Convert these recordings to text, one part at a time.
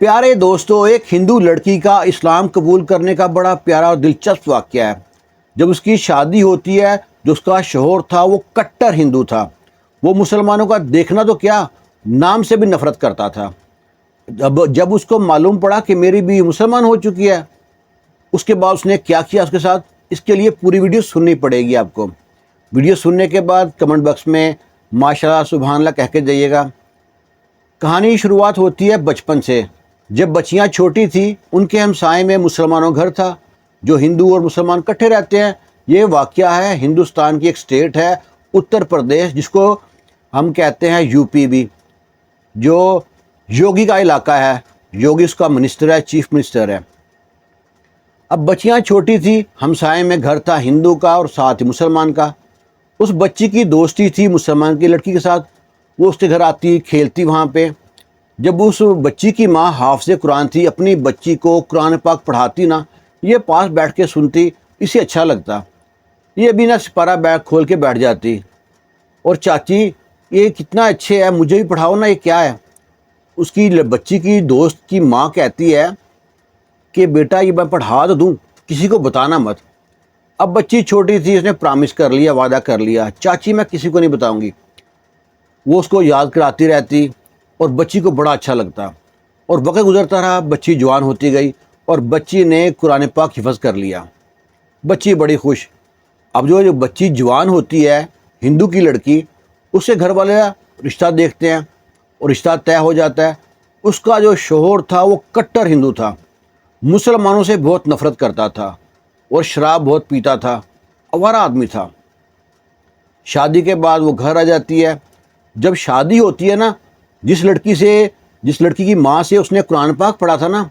प्यारे दोस्तों, एक हिंदू लड़की का इस्लाम कबूल करने का बड़ा प्यारा और दिलचस्प वाक़या है। जब उसकी शादी होती है, जो उसका शौहर था वो कट्टर हिंदू था। वो मुसलमानों का देखना तो क्या, नाम से भी नफरत करता था। जब उसको मालूम पड़ा कि मेरी भी मुसलमान हो चुकी है, उसके बाद उसने क्या किया उसके साथ, इसके लिए पूरी वीडियो सुननी पड़ेगी आपको। वीडियो सुनने के बाद कमेंट बॉक्स में माशाल्लाह सुभान अल्लाह कह के जाइएगा। कहानी की शुरुआत होती है बचपन से। जब बच्चियां छोटी थी, उनके हमसाए में मुसलमानों घर था, जो हिंदू और मुसलमान इकट्ठे रहते हैं। ये वाक़या है हिंदुस्तान की एक स्टेट है उत्तर प्रदेश, जिसको हम कहते हैं यूपी भी, जो योगी का इलाका है। योगी उसका मिनिस्टर है, चीफ मिनिस्टर है। अब बच्चियां छोटी थी, हमसाए में घर था हिंदू का और साथ ही मुसलमान का। उस बच्ची की दोस्ती थी मुसलमान की लड़की के साथ। वो उसके घर आती, खेलती वहाँ पे। जब उस बच्ची की माँ हाफ़िज़ कुरान थी, अपनी बच्ची को कुरान पाक पढ़ाती ना, ये पास बैठ के सुनती, इसे अच्छा लगता। ये भी ना सिपारा बैग खोल के बैठ जाती और चाची ये कितना अच्छे है, मुझे भी पढ़ाओ ना, ये क्या है। उसकी बच्ची की दोस्त की माँ कहती है कि बेटा ये मैं पढ़ा तो दूँ, किसी को बताना मत। अब बच्ची छोटी थी, उसने प्रॉमिस कर लिया, वादा कर लिया, चाची मैं किसी को नहीं बताऊँगी। वो उसको याद कराती रहती और बच्ची को बड़ा अच्छा लगता। और वक्त गुजरता रहा, बच्ची जवान होती गई और बच्ची ने कुरान पाक हिफ़्ज़ कर लिया। बच्ची बड़ी खुश। अब जो बच्ची जवान होती है, हिंदू की लड़की, उससे घर वाले रिश्ता देखते हैं और रिश्ता तय हो जाता है। उसका जो शौहर था वो कट्टर हिंदू था, मुसलमानों से बहुत नफ़रत करता था और शराब बहुत पीता था, आवारा आदमी था। शादी के बाद वो घर आ जाती है। जब शादी होती है ना, जिस लड़की की माँ से उसने कुरान पाक पढ़ा था ना,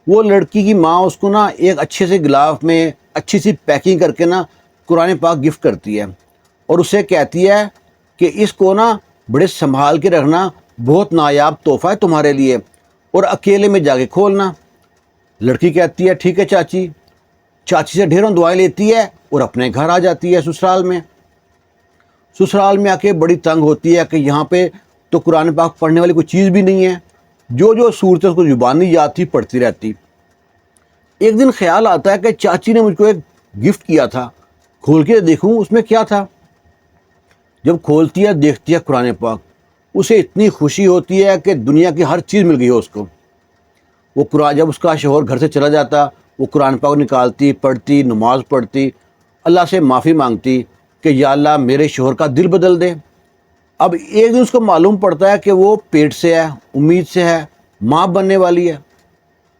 वो लड़की की माँ उसको ना एक अच्छे से गिलाफ में अच्छी सी पैकिंग करके ना कुरान पाक गिफ्ट करती है और उससे कहती है कि इसको ना बड़े संभाल के रखना, बहुत नायाब तोहफ़ा है तुम्हारे लिए, और अकेले में जाके खोलना। लड़की कहती है ठीक है चाची। चाची से ढेरों दुआएं लेती है और अपने घर आ जाती है ससुराल में। ससुराल में आके बड़ी तंग होती है कि यहाँ पे तो कुरान पाक पढ़ने वाली कोई चीज़ भी नहीं है। जो सूरत उसको ज़ुबानी याद थी, पढ़ती रहती। एक दिन ख्याल आता है कि चाची ने मुझको एक गिफ्ट किया था, खोल के देखूँ उसमें क्या था। जब खोलती है, देखती है कुरान पाक, उसे इतनी खुशी होती है कि दुनिया की हर चीज़ मिल गई हो उसको। वो कुरान, जब उसका शौहर घर से चला जाता, वो कुरान पाक निकालती, पढ़ती, नमाज़ पढ़ती, अल्लाह से माफ़ी मांगती कि या अल्लाह मेरे शौहर का दिल बदल दे। अब एक दिन उसको मालूम पड़ता है कि वो पेट से है, उम्मीद से है, माँ बनने वाली है।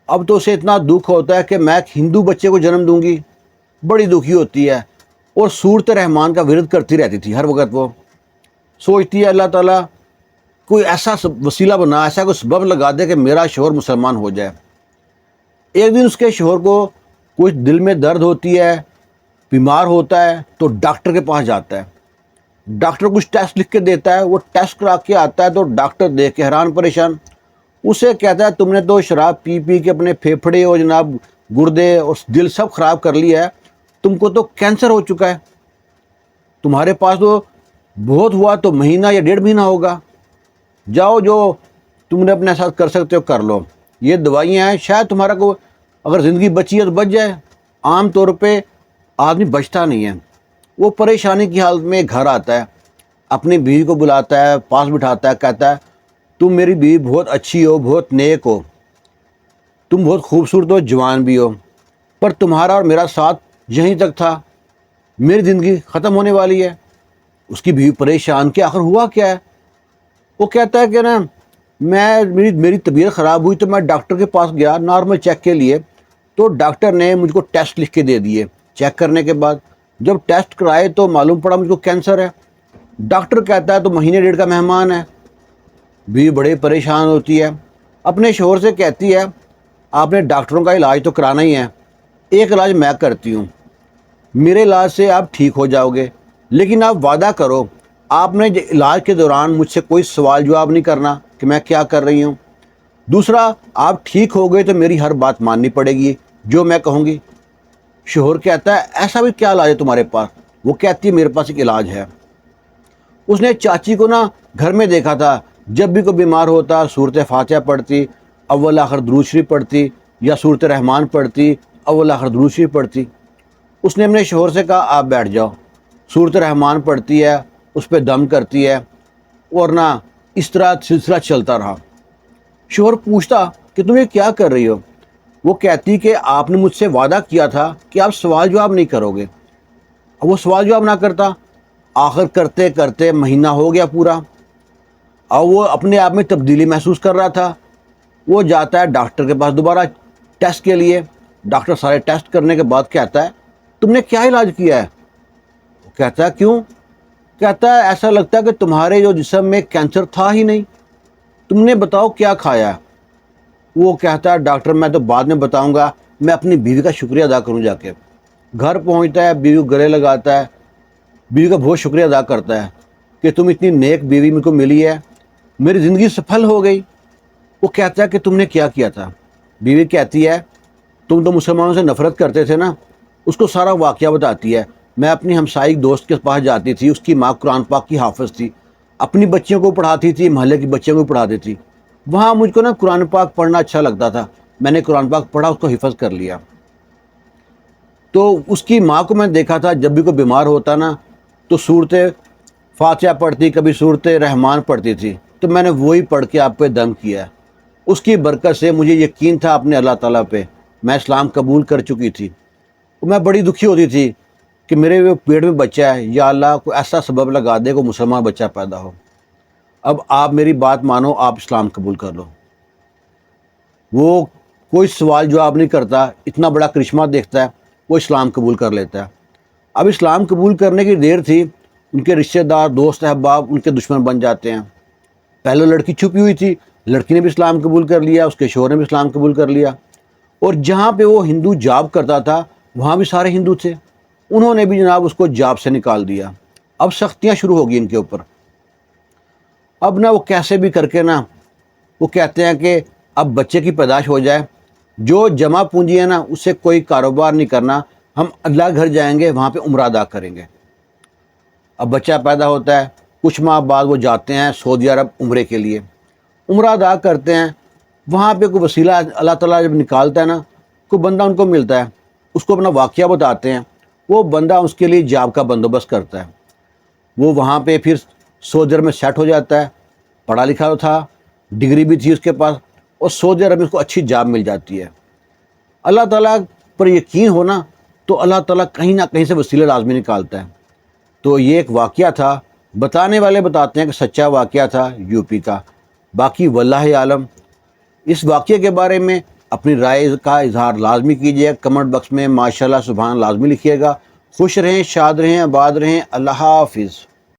अब तो उसे इतना दुख होता है कि मैं एक हिंदू बच्चे को जन्म दूंगी। बड़ी दुखी होती है और सूरत रहमान का विरोध करती रहती थी हर वक्त। वो सोचती है अल्लाह ताला कोई ऐसा वसीला बना, ऐसा कोई सबब लगा दे कि मेरा शौहर मुसलमान हो जाए। एक दिन उसके शौहर को कुछ दिल में दर्द होती है, बीमार होता है, तो डॉक्टर के पास जाता है। डॉक्टर कुछ टेस्ट लिख के देता है। वो टेस्ट करा के आता है तो डॉक्टर देख के हैरान परेशान। उसे कहता है तुमने तो शराब पी पी के अपने फेफड़े और जनाब गुर्दे और दिल सब ख़राब कर लिया है, तुमको तो कैंसर हो चुका है। तुम्हारे पास तो बहुत हुआ तो महीना या 1.5 महीना होगा। जाओ, जो तुमने अपने साथ कर सकते हो कर लो। ये दवाइयाँ हैं, शायद तुम्हारा को अगर ज़िंदगी बची है तो बच जाए। आम तौर पे आदमी बचता नहीं है। वो परेशानी की हालत में घर आता है, अपनी बीवी को बुलाता है, पास बिठाता है, कहता है तुम मेरी बीवी बहुत अच्छी हो, बहुत नेक हो, तुम बहुत खूबसूरत हो, जवान भी हो, पर तुम्हारा और मेरा साथ यहीं तक था, मेरी ज़िंदगी ख़त्म होने वाली है। उसकी बीवी परेशान कि आखिर हुआ क्या है। वो कहता है कि ना मेरी तबीयत ख़राब हुई तो मैं डॉक्टर के पास गया नॉर्मल चेक के लिए, तो डॉक्टर ने मुझको टेस्ट लिख के दे दिए। चेक करने के बाद जब टेस्ट कराए तो मालूम पड़ा मुझको कैंसर है। डॉक्टर कहता है तो महीने 1.5 का मेहमान है। बीवी बड़े परेशान होती है, अपने शौहर से कहती है आपने डॉक्टरों का इलाज तो कराना ही है, एक इलाज मैं करती हूँ, मेरे इलाज से आप ठीक हो जाओगे, लेकिन आप वादा करो आपने इलाज के दौरान मुझसे कोई सवाल जवाब नहीं करना कि मैं क्या कर रही हूँ। दूसरा, आप ठीक हो गए तो मेरी हर बात माननी पड़ेगी जो मैं कहूँगी। शौहर कहता है ऐसा भी क्या इलाज है तुम्हारे पास। वो कहती है मेरे पास एक इलाज है। उसने चाची को ना घर में देखा था, जब भी कोई बीमार होता सूरत फातिहा पढ़ती, اول آخر درود شریف پڑھتی یا صورت رحمان پڑھتی، اول آخر درود شریف پڑھتی۔ اس نے اپنے شوہر سے کہا آپ بیٹھ جاؤ، صورت رحمان پڑھتی ہے، اس پہ دم کرتی ہے، ورنہ اس طرح سلسلہ چلتا رہا۔ شوہر پوچھتا کہ تم یہ کیا کر رہی ہو؟ وہ کہتی کہ آپ نے مجھ سے وعدہ کیا تھا کہ آپ سوال جواب نہیں کرو گے۔ اب وہ سوال جواب نہ کرتا، آخر کرتے کرتے مہینہ ہو گیا پورا، اور وہ اپنے آپ میں تبدیلی محسوس کر رہا تھا۔ وہ جاتا ہے ڈاکٹر کے پاس دوبارہ ٹیسٹ کے لیے۔ ڈاکٹر سارے ٹیسٹ کرنے کے بعد کہتا ہے تم نے کیا علاج کیا ہے؟ وہ کہتا ہے کیوں؟ کہتا ہے ایسا لگتا ہے کہ تمہارے جو جسم میں کینسر تھا ہی نہیں، تم نے بتاؤ کیا کھایا ہے؟ وہ کہتا ہے ڈاکٹر میں تو بعد میں بتاؤں گا، میں اپنی بیوی کا شکریہ ادا کروں جا کے۔ گھر پہنچتا ہے، بیوی کو گلے لگاتا ہے، بیوی کا بہت شکریہ ادا کرتا ہے کہ تم اتنی نیک بیوی میرے کو ملی ہے، میری زندگی سفل ہو گئی۔ وہ کہتا ہے کہ تم نے کیا کیا تھا؟ بیوی کہتی ہے تم تو مسلمانوں سے نفرت کرتے تھے نا۔ اس کو سارا واقعہ بتاتی ہے، میں اپنی ہمسائی دوست کے پاس جاتی تھی، اس کی ماں قرآن پاک کی حافظ تھی، اپنی بچیوں کو پڑھاتی تھی، محلے کی بچیوں کو پڑھاتی تھی، وہاں مجھ کو نا قرآن پاک پڑھنا اچھا لگتا تھا، میں نے قرآن پاک پڑھا، اس کو حفظ کر لیا۔ تو اس کی ماں کو میں دیکھا تھا جب بھی کوئی بیمار ہوتا نا تو صورت فاتحہ پڑھتی، کبھی صورت رحمان پڑھتی تھی، تو میں نے وہی پڑھ کے آپ پہ دم کیا ہے۔ اس کی برکت سے مجھے یقین تھا اپنے اللہ تعالیٰ پہ، میں اسلام قبول کر چکی تھی۔ میں بڑی دکھی ہوتی تھی کہ میرے پیٹ میں بچہ ہے، یا اللہ کو ایسا سبب لگا دے کہ مسلمان بچہ پیدا ہو۔ اب آپ میری بات مانو، آپ اسلام قبول کر لو۔ وہ کوئی سوال جواب نہیں کرتا، اتنا بڑا کرشمہ دیکھتا ہے، وہ اسلام قبول کر لیتا ہے۔ اب اسلام قبول کرنے کی دیر تھی، ان کے رشتہ دار، دوست احباب ان کے دشمن بن جاتے ہیں۔ پہلے لڑکی چھپی ہوئی تھی، لڑکی نے بھی اسلام قبول کر لیا، اس کے شوہر نے بھی اسلام قبول کر لیا، اور جہاں پہ وہ ہندو جاب کرتا تھا وہاں بھی سارے ہندو تھے، انہوں نے بھی جناب اس کو جاب سے نکال دیا۔ اب سختیاں شروع ہوگی ان کے اوپر۔ اب نا وہ کیسے بھی کر کے نا وہ کہتے ہیں کہ اب بچے کی پیدائش ہو جائے، جو جمع پونجی ہے نا اس سے کوئی کاروبار نہیں کرنا، ہم اللہ گھر جائیں گے، وہاں پہ عمرہ ادا کریں گے۔ اب بچہ پیدا ہوتا ہے، کچھ ماہ بعد وہ جاتے ہیں سعودی عرب عمرے کے لیے، عمرہ ادا کرتے ہیں۔ وہاں پہ کوئی وسیلہ اللہ تعالیٰ جب نکالتا ہے نا، کوئی بندہ ان کو ملتا ہے، اس کو اپنا واقعہ بتاتے ہیں، وہ بندہ اس کے لیے جاب کا بندوبست کرتا ہے۔ وہ وہاں پہ پھر سعودی عرب میں سیٹ ہو جاتا ہے، پڑھا لکھا تھا، ڈگری بھی تھی اس کے پاس، اور سعودی عرب میں اس کو اچھی جاب مل جاتی ہے۔ اللہ تعالیٰ پر یقین ہونا تو اللہ تعالیٰ کہیں نہ کہیں سے وسیلہ لازمی نکالتا ہے۔ تو یہ ایک واقعہ تھا، بتانے والے بتاتے ہیں کہ سچا واقعہ تھا یو پی کا، باقی واللہ عالم۔ اس واقعے کے بارے میں اپنی رائے کا اظہار لازمی کیجیے، کمنٹ باکس میں ماشاءاللہ سبحان لازمی لکھیے گا۔ خوش رہیں، شاد رہیں، آباد رہیں۔ اللہ حافظ۔